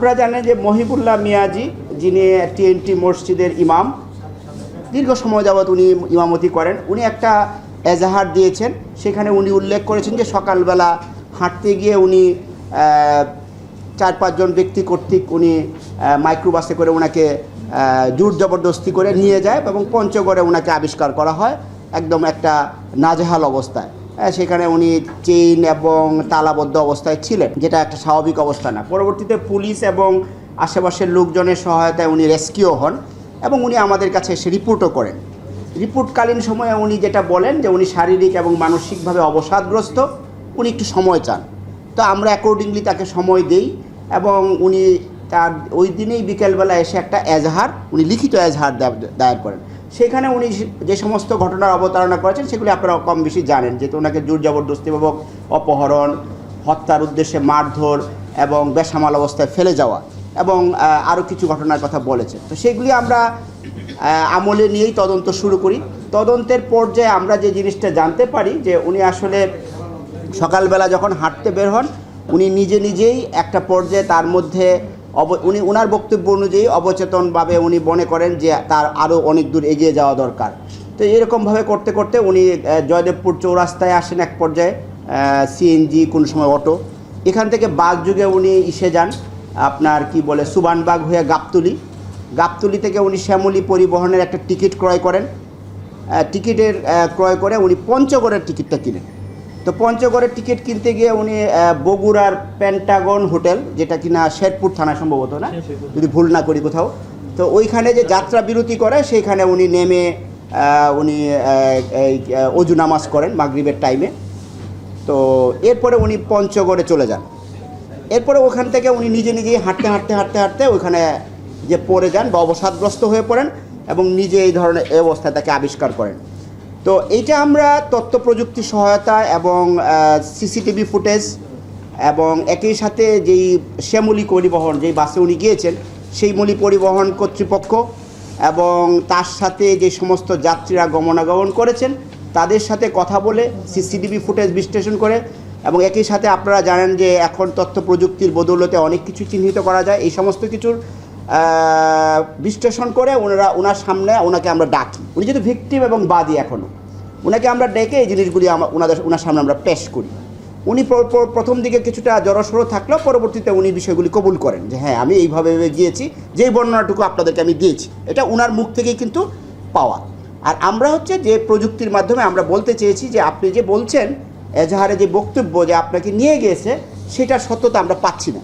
আপনারা জানেন যে মহিবুল্লাহ মিয়াজি, যিনি টিএনটি মসজিদের ইমাম, দীর্ঘ সময় যাবৎ উনি ইমামতি করেন, উনি একটা এজাহার দিয়েছেন। সেখানে উনি উল্লেখ করেছেন যে সকালবেলা হাঁটতে গিয়ে উনি 4-5 জন ব্যক্তি কর্তৃক উনি মাইক্রোবাসে করে ওনাকে জোর জবরদস্তি করে নিয়ে যায় এবং পঞ্চগড়ে ওনাকে আবিষ্কার করা হয় একদম একটা নাজেহাল অবস্থায়। সেখানে উনি চেইন এবং তালাবদ্ধ অবস্থায় ছিলেন, যেটা একটা স্বাভাবিক অবস্থা না। পরবর্তীতে পুলিশ এবং আশেপাশের লোকজনের সহায়তায় উনি রেস্কিউ হন এবং উনি আমাদের কাছে এসে রিপোর্টও করেন। রিপোর্টকালীন সময়ে উনি যেটা বলেন যে উনি শারীরিক এবং মানসিকভাবে অবসাদগ্রস্ত, উনি একটু সময় চান। তো আমরা অ্যাকর্ডিংলি তাকে সময় দেই এবং উনি তার ওই দিনেই বিকেলবেলা এসে একটা এজাহার, উনি লিখিত এজাহার দায়ের করেন। সেখানে উনি যে সমস্ত ঘটনার অবতারণা করেছেন সেগুলি আপনারা কম বেশি জানেন, যেহেতু ওনাকে জোর জবরদস্তিপূর্বক অপহরণ, হত্যার উদ্দেশ্যে মারধর এবং বেসামাল অবস্থায় ফেলে যাওয়া এবং আরও কিছু ঘটনার কথা বলেছেন। তো সেগুলি আমরা আমলে নিয়েই তদন্ত শুরু করি। তদন্তের পর্যায়ে আমরা যে জিনিসটা জানতে পারি যে উনি আসলে সকালবেলা যখন হাঁটতে বের হন, উনি নিজেই একটা পর্যায়ে তার মধ্যে উনি ওনার বক্তব্য অনুযায়ী অবচেতনভাবে উনি মনে করেন যে তার আরও অনেক দূর এগিয়ে যাওয়া দরকার। তো এরকমভাবে করতে করতে উনি জয়দেবপুর চৌরাস্তায় আসেন এক পর্যায়ে, সিএনজি কোন সময় অটো, এখান থেকে বাস যুগে উনি ইসে যান আপনার কি বলে সুবানবাগ হয়ে গাবতলী থেকে উনি শ্যামলী পরিবহনের একটা টিকিট ক্রয় করেন। টিকিটের ক্রয় করে উনি পঞ্চগড়ের টিকিটটা কিনেন। তো পঞ্চগড়ের টিকিট কিনতে গিয়ে উনি বগুড়ার পেন্টাগন হোটেল, যেটা কিনা শেরপুর থানা সম্ভবত, না যদি ভুল না করি কোথাও, তো ওইখানে যে যাত্রা বিরতি করে সেইখানে উনি নেমে উনি অজু নামাজ করেন মাগরিবের টাইমে। তো এরপরে উনি পঞ্চগড়ে চলে যান। এরপরে ওখান থেকে উনি নিজেই হাঁটতে ওইখানে যে পড়ে যান বা অবসাদগ্রস্ত হয়ে পড়েন এবং নিজে এই ধরনের অবস্থায় তাকে আবিষ্কার করেন। তো এইটা আমরা তথ্য প্রযুক্তি সহায়তা এবং সিসিটিভি ফুটেজ এবং একই সাথে যেই শ্যামলী পরিবহন, যেই বাসে উনি গিয়েছেন সেই মলি পরিবহন কর্তৃপক্ষ এবং তার সাথে যে সমস্ত যাত্রীরা গমনাগমন করেছেন তাদের সাথে কথা বলে সিসিটিভি ফুটেজ বিশ্লেষণ করে এবং একই সাথে আপনারা জানেন যে এখন তথ্য প্রযুক্তির বদৌলতে অনেক কিছু চিহ্নিত করা যায়, এই সমস্ত কিছুর বিশ্লেষণ করে ওনার সামনে ওনাকে আমরা ডাকি। উনি যেহেতু ভিকটিম এবং বাদী, এখনও ওনাকে আমরা ডেকে এই জিনিসগুলি ওনার সামনে আমরা পেশ করি। উনি প্রথম দিকে কিছুটা জড়সড় থাকলেও পরবর্তীতে উনি বিষয়গুলি কবুল করেন যে হ্যাঁ আমি এইভাবে গিয়েছি, যেই বর্ণনাটুকু আপনাদেরকে আমি দিয়েছি এটা ওনার মুখ থেকেই কিন্তু পাওয়া। আর আমরা হচ্ছে যে প্রযুক্তির মাধ্যমে আমরা বলতে চেয়েছি যে আপনি যে বলছেন এজাহারে যে বক্তব্য যে আপনাকে নিয়ে গিয়েছে সেটার সত্যতা আমরা পাচ্ছি না।